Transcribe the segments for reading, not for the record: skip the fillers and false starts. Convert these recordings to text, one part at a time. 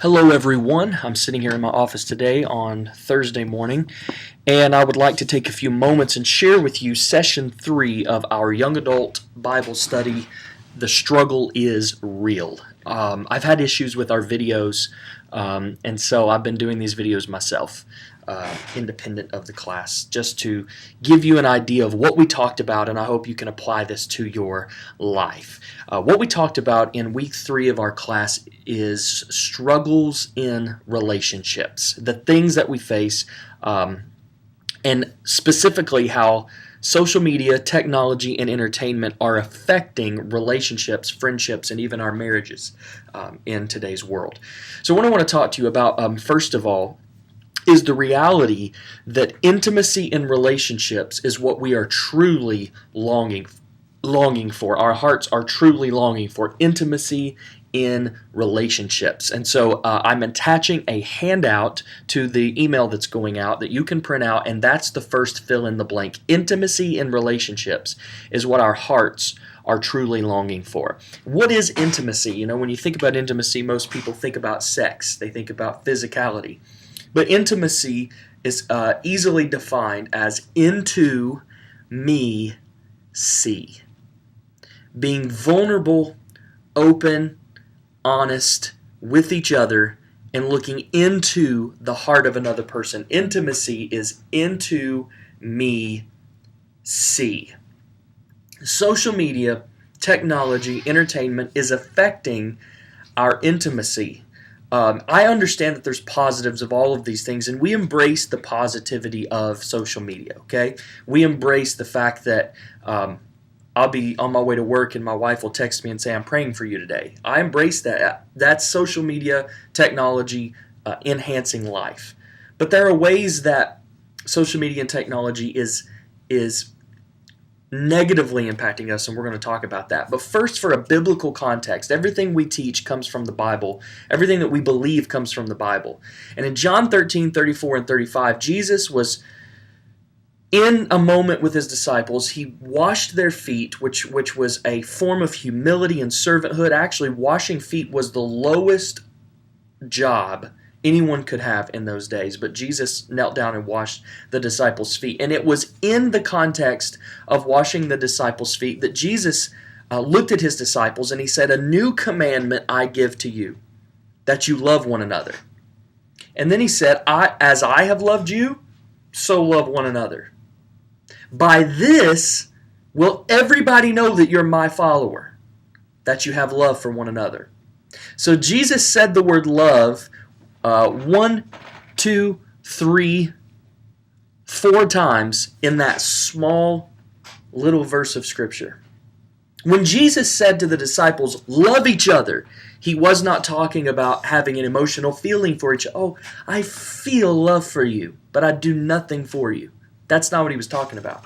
Hello everyone, I'm sitting here in my office today on Thursday morning, and I would like to take a few moments and share with you session 3 of our young adult Bible study, The Struggle is Real. I've had issues with our videos, and so I've been doing these videos myself, independent of the class, just to give you an idea of what we talked about, and I hope you can apply this to your life. What we talked about in week 3 of our class is struggles in relationships, the things that we face, and specifically how social media, technology, and entertainment are affecting relationships, friendships, and even our marriages in today's world. So what I want to talk to you about, first of all, is the reality that intimacy in relationships is what we are truly longing for. Our hearts are truly longing for intimacy in relationships. And so I'm attaching a handout to the email that's going out that you can print out, and that's the first fill in the blank. Intimacy in relationships is what our hearts are truly longing for. What is intimacy? You know, when you think about intimacy, most people think about sex. They think about physicality. But intimacy is easily defined as into me see. Being vulnerable, open, honest with each other, and looking into the heart of another person. Intimacy is into me see. Social media, technology, entertainment is affecting our intimacy. I understand that there's positives of all of these things, and we embrace the positivity of social media, okay? We embrace the fact that I'll be on my way to work and my wife will text me and say, I'm praying for you today. I embrace that. That's social media, technology, enhancing life. But there are ways that social media and technology is negatively impacting us, and we're going to talk about that. But first, for a biblical context, everything we teach comes from the Bible. Everything that we believe comes from the Bible. And in John 13:34 and 35, Jesus was in a moment with his disciples. He washed their feet, which was a form of humility and servanthood. Actually, washing feet was the lowest job anyone could have in those days, but Jesus knelt down and washed the disciples' feet. And it was in the context of washing the disciples' feet that Jesus looked at his disciples and he said, "A new commandment I give to you, that you love one another." And then he said, "As I have loved you, so love one another. By this will everybody know that you're my follower, that you have love for one another." So Jesus said the word love 1, 2, 3, 4 times in that small little verse of Scripture. When Jesus said to the disciples, love each other, he was not talking about having an emotional feeling for each other. Oh, I feel love for you, but I do nothing for you. That's not what he was talking about.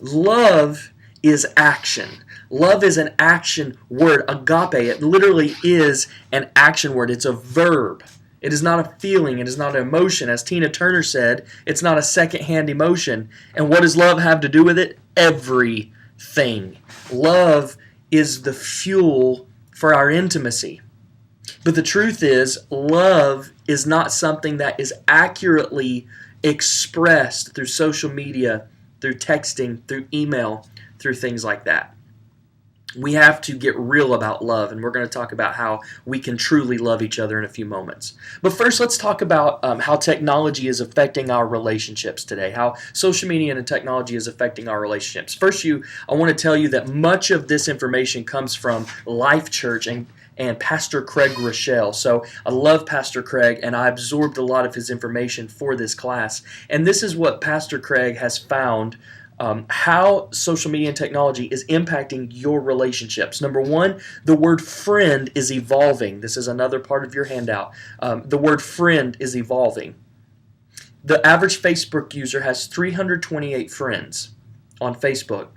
Love is action. Love is an action word. Agape, it literally is an action word. It's a verb. It is not a feeling. It is not an emotion. As Tina Turner said, it's not a second-hand emotion. And what does love have to do with it? Everything. Love is the fuel for our intimacy. But the truth is, love is not something that is accurately expressed through social media, through texting, through email, through things like that. We have to get real about love, and we're going to talk about how we can truly love each other in a few moments. But first, let's talk about how technology is affecting our relationships today, how social media and technology is affecting our relationships. First, I want to tell you that much of this information comes from Life Church and Pastor Craig Groeschel. So I love Pastor Craig, and I absorbed a lot of his information for this class. And this is what Pastor Craig has found how social media and technology is impacting your relationships. Number one, the word friend is evolving. This is another part of your handout. The word friend is evolving. The average Facebook user has 328 friends on Facebook,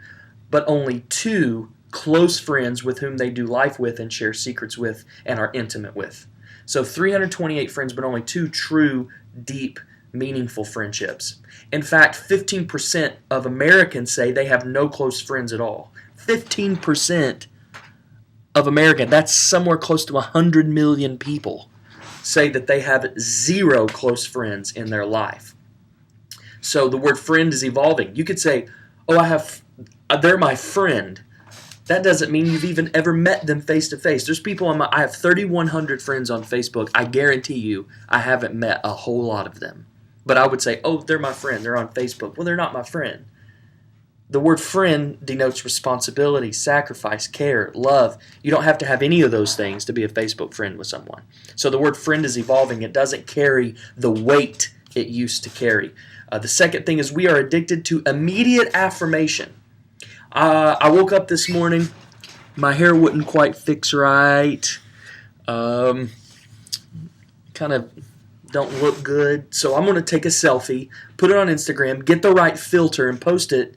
but only 2 close friends with whom they do life with and share secrets with and are intimate with. So 328 friends, but only 2 true, deep, meaningful friendships. In fact, 15% of Americans say they have no close friends at all. 15% of Americans, that's somewhere close to 100 million people, say that they have 0 close friends in their life. So the word friend is evolving. You could say, oh, they're my friend. That doesn't mean you've even ever met them face to face. There's people I have 3,100 friends on Facebook. I guarantee you I haven't met a whole lot of them. But I would say, oh, they're my friend. They're on Facebook. Well, they're not my friend. The word friend denotes responsibility, sacrifice, care, love. You don't have to have any of those things to be a Facebook friend with someone. So the word friend is evolving. It doesn't carry the weight it used to carry. The second thing is we are addicted to immediate affirmation. I woke up this morning. My hair wouldn't quite fix right. Kind of don't look good. So I'm going to take a selfie, put it on Instagram, get the right filter, and post it.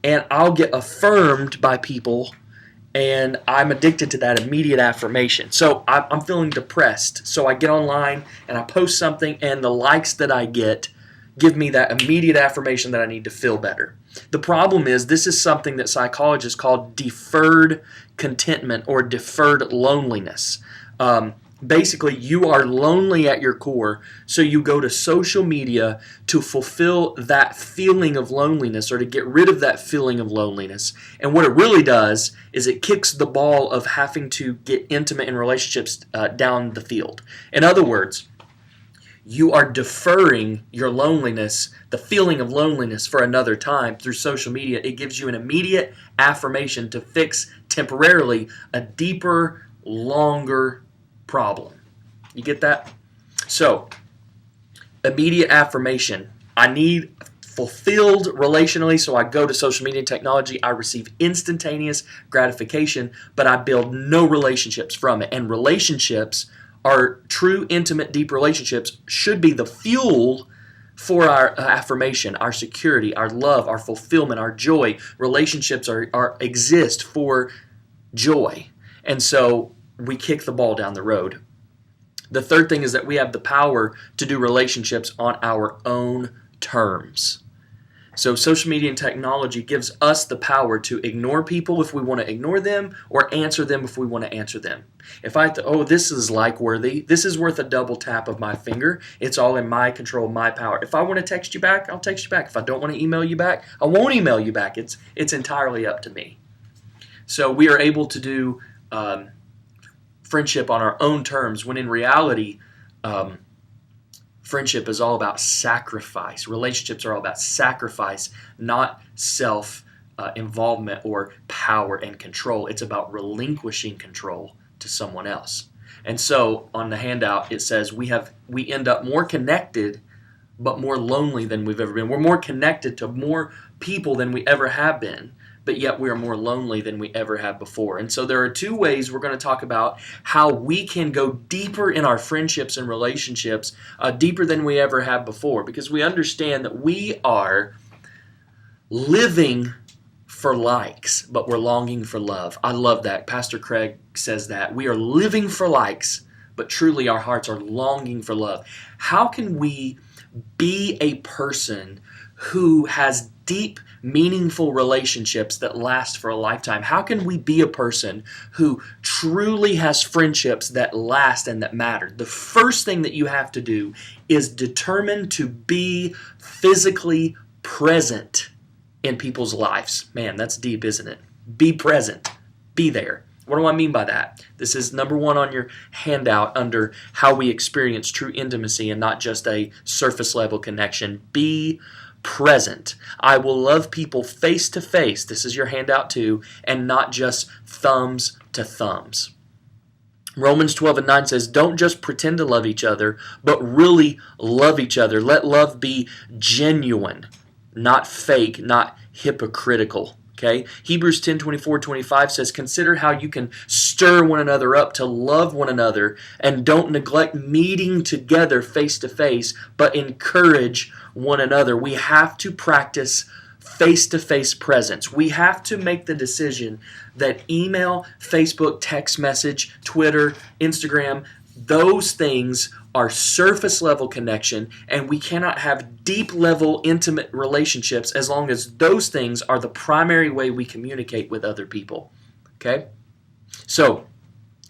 And I'll get affirmed by people, and I'm addicted to that immediate affirmation. So I'm feeling depressed. So I get online, and I post something, and the likes that I get give me that immediate affirmation that I need to feel better. The problem is this is something that psychologists call deferred contentment or deferred loneliness. Basically, you are lonely at your core, so you go to social media to fulfill that feeling of loneliness or to get rid of that feeling of loneliness. And what it really does is it kicks the ball of having to get intimate in relationships down the field. In other words, you are deferring your loneliness, the feeling of loneliness, for another time through social media. It gives you an immediate affirmation to fix temporarily a deeper, longer problem. You get that? So, immediate affirmation. I need fulfilled relationally, so I go to social media and technology. I receive instantaneous gratification, but I build no relationships from it. And relationships are true, intimate, deep relationships should be the fuel for our affirmation, our security, our love, our fulfillment, our joy. Relationships exist for joy. And so we kick the ball down the road. The third thing is that we have the power to do relationships on our own terms. So social media and technology gives us the power to ignore people if we want to ignore them, or answer them if we want to answer them. If this is like-worthy, this is worth a double tap of my finger, it's all in my control, my power. If I want to text you back, I'll text you back. If I don't want to email you back, I won't email you back. It's entirely up to me. So we are able to do friendship on our own terms, when in reality, friendship is all about sacrifice. Relationships are all about sacrifice, not self-involvement or power and control. It's about relinquishing control to someone else. And so on the handout, it says we end up more connected, but more lonely than we've ever been. We're more connected to more people than we ever have been, but yet we are more lonely than we ever have before. And so there are 2 ways we're going to talk about how we can go deeper in our friendships and relationships, deeper than we ever have before, because we understand that we are living for likes, but we're longing for love. I love that. Pastor Craig says that. We are living for likes, but truly our hearts are longing for love. How can we be a person who has deep, meaningful relationships that last for a lifetime? How can we be a person who truly has friendships that last and that matter? The first thing that you have to do is determine to be physically present in people's lives. Man, that's deep, isn't it? Be present. Be there. What do I mean by that? This is number 1 on your handout under how we experience true intimacy and not just a surface level connection. Be present. I will love people face to face. This is your handout too, and not just thumbs to thumbs. Romans 12:9 says, don't just pretend to love each other, but really love each other. Let love be genuine, not fake, not hypocritical. Okay? Hebrews 10:24-25 says, consider how you can stir one another up to love one another, and don't neglect meeting together face to face, but encourage one another. We have to practice face-to-face presence. We have to make the decision that email, Facebook, text message, Twitter, Instagram, those things are surface level connection, and we cannot have deep level intimate relationships as long as those things are the primary way we communicate with other people. Okay? So,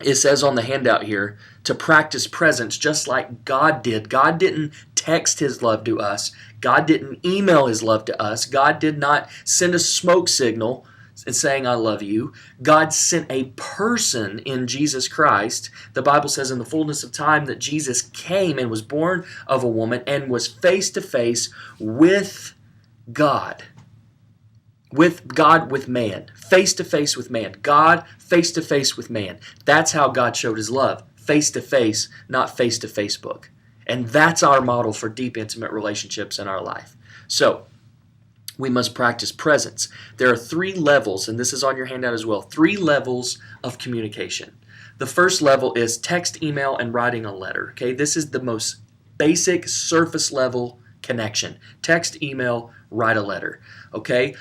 it says on the handout here to practice presence just like God did. God didn't text his love to us. God didn't email his love to us. God did not send a smoke signal and saying, I love you. God sent a person in Jesus Christ. The Bible says in the fullness of time that Jesus came and was born of a woman and was face to face with God. With man. Face to face with man. God face to face with man. That's how God showed his love. Face to face, not face to Facebook. And that's our model for deep, intimate relationships in our life. So, we must practice presence. There are 3 levels, and this is on your handout as well, 3 levels of communication. The first level is text, email, and writing a letter. Okay, this is the most basic surface level connection. Text, email, write a letter. Okay,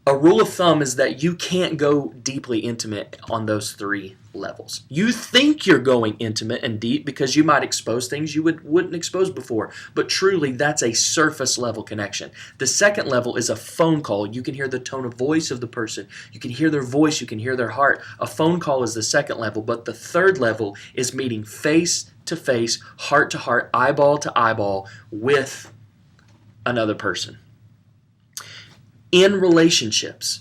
a rule of thumb is that you can't go deeply intimate on those 3 levels. You think you're going intimate and deep because you might expose things you wouldn't expose before, but truly that's a surface level connection. The second level is a phone call. You can hear the tone of voice of the person. You can hear their voice. You can hear their heart. A phone call is the second level, but the third level is meeting face to face, heart to heart, eyeball to eyeball with another person. In relationships,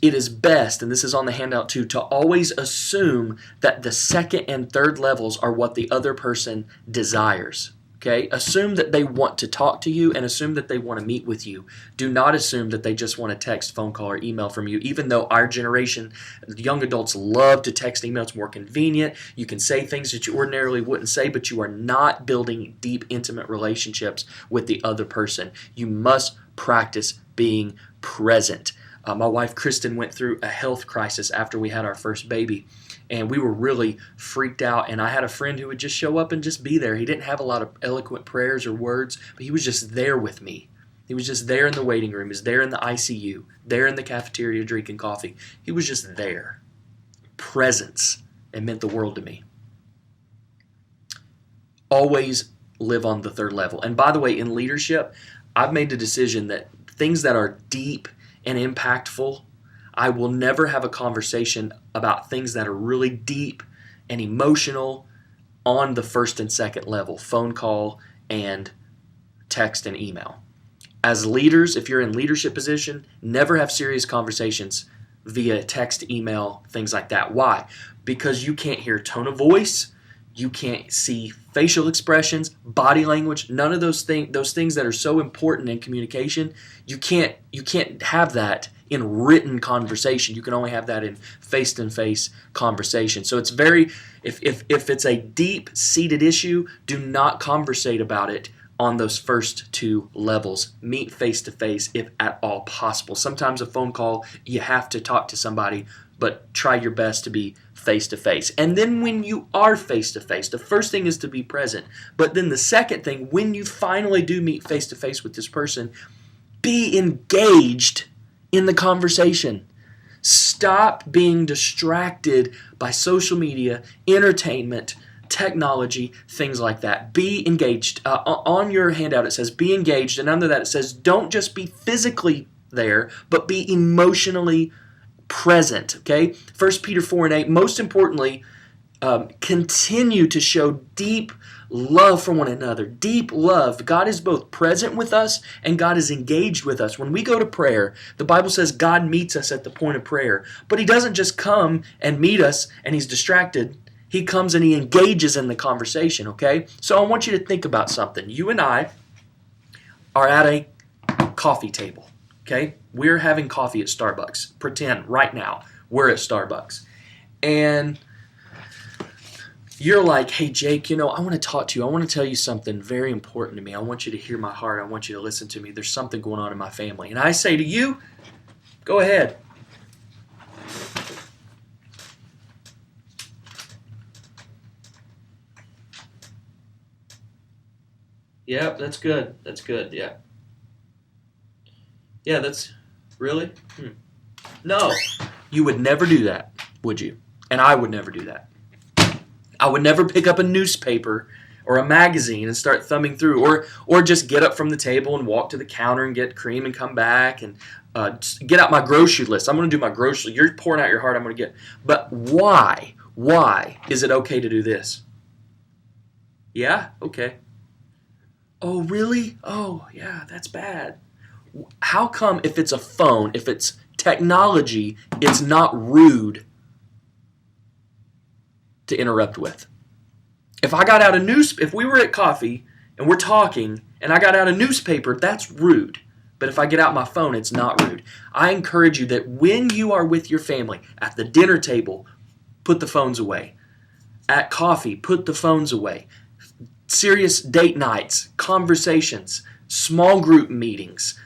it is best, and this is on the handout too, to always assume that the second and third levels are what the other person desires. Okay? Assume that they want to talk to you and assume that they want to meet with you. Do not assume that they just want to text, phone call, or email from you, even though our generation, young adults love to text, email. It's more convenient. You can say things that you ordinarily wouldn't say, but you are not building deep, intimate relationships with the other person. You must practice being present. My wife Kristen went through a health crisis after we had our first baby, and we were really freaked out. And I had a friend who would just show up and just be there. He didn't have a lot of eloquent prayers or words, but he was just there with me. He was just there in the waiting room. He was there in the ICU, there in the cafeteria drinking coffee. He was just there. Presence. It meant the world to me. Always live on the third level. And by the way, in leadership, I've made the decision that things that are deep and impactful, I will never have a conversation about things that are really deep and emotional on the first and second level, phone call and text and email. As leaders, if you're in leadership position, never have serious conversations via text, email, things like that. Why? Because you can't hear tone of voice, you can't see facial expressions, body language, none of those things that are so important in communication. You can't have that in written conversation. You can only have that in face-to-face conversation. So it's if it's a deep-seated issue, do not conversate about it on those first 2 levels. Meet face-to-face if at all possible. Sometimes a phone call, you have to talk to somebody, but try your best to be face-to-face. And then when you are face-to-face, the first thing is to be present. But then the second thing, when you finally do meet face-to-face with this person, be engaged in the conversation. Stop being distracted by social media, entertainment, technology, things like that. Be engaged. On your handout it says be engaged, and under that it says don't just be physically there, but be emotionally present. Okay? 1 Peter 4:8, most importantly, continue to show deep love for one another. Deep love. God is both present with us and God is engaged with us. When we go to prayer, the Bible says God meets us at the point of prayer. But He doesn't just come and meet us and He's distracted. He comes and He engages in the conversation, okay? So I want you to think about something. You and I are at a coffee table, okay? We're having coffee at Starbucks. Pretend right now we're at Starbucks. And you're like, hey, Jake, I want to talk to you. I want to tell you something very important to me. I want you to hear my heart. I want you to listen to me. There's something going on in my family. And I say to you, go ahead. Yep, that's good. That's good, yeah. Yeah, that's... Really? No. You would never do that, would you? And I would never do that. I would never pick up a newspaper or a magazine and start thumbing through, or just get up from the table and walk to the counter and get cream and come back and get out my grocery list. I'm going to do my grocery. You're pouring out your heart. I'm going to get. But why? Why is it okay to do this? Yeah? Okay. Oh, really? Oh, yeah, that's bad. How come if it's a phone, if it's technology, it's not rude to interrupt with? If I got out if we were at coffee and we're talking and I got out a newspaper, that's rude. But if I get out my phone, it's not rude. I encourage you that when you are with your family, at the dinner table, put the phones away. At coffee, put the phones away. Serious date nights, conversations, small group meetings,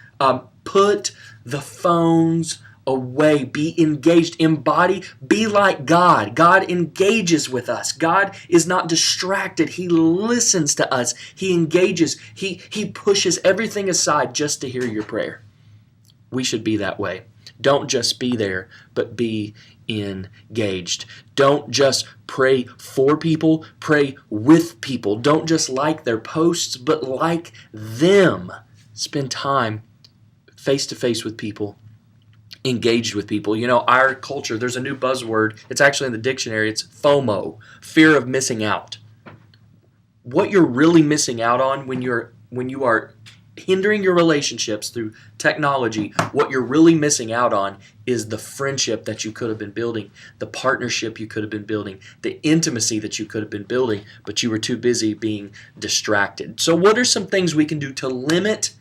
put the phones away. Be engaged. Embody. Be like God. God engages with us. God is not distracted. He listens to us. He engages. He pushes everything aside just to hear your prayer. We should be that way. Don't just be there, but be engaged. Don't just pray for people, pray with people. Don't just like their posts, but like them. Spend time face to face with people, engaged with people. You know, our culture, there's a new buzzword. It's actually in the dictionary. It's FOMO, fear of missing out. What you're really missing out on when you are hindering your relationships through technology, what you're really missing out on is the friendship that you could have been building, the partnership you could have been building, the intimacy that you could have been building, but you were too busy being distracted. So what are some things we can do to limit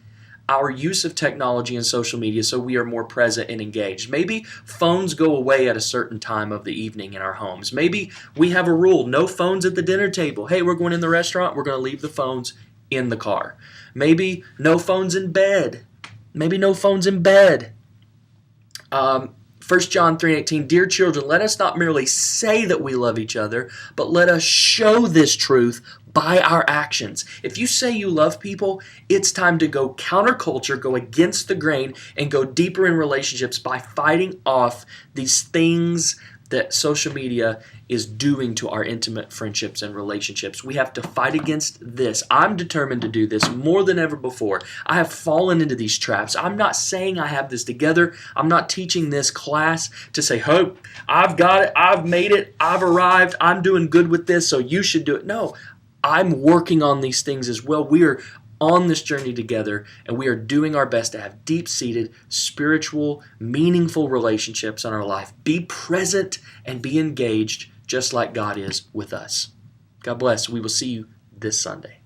our use of technology and social media so we are more present and engaged? Maybe phones go away at a certain time of the evening in our homes. Maybe we have a rule, no phones at the dinner table. Hey, we're going in the restaurant, we're going to leave the phones in the car. Maybe no phones in bed. Maybe no phones in bed. 1 John 3:18, Dear children, let us not merely say that we love each other, but let us show this truth by our actions. If you say you love people, it's time to go counterculture, go against the grain, and go deeper in relationships by fighting off these things that social media is doing to our intimate friendships and relationships. We have to fight against this. I'm determined to do this more than ever before. I have fallen into these traps. I'm not saying I have this together. I'm not teaching this class to say, "Hope, I've got it, I've made it, I've arrived, I'm doing good with this, so you should do it." No, I'm working on these things as well. We are on this journey together, and we are doing our best to have deep-seated, spiritual, meaningful relationships in our life. Be present and be engaged just like God is with us. God bless. We will see you this Sunday.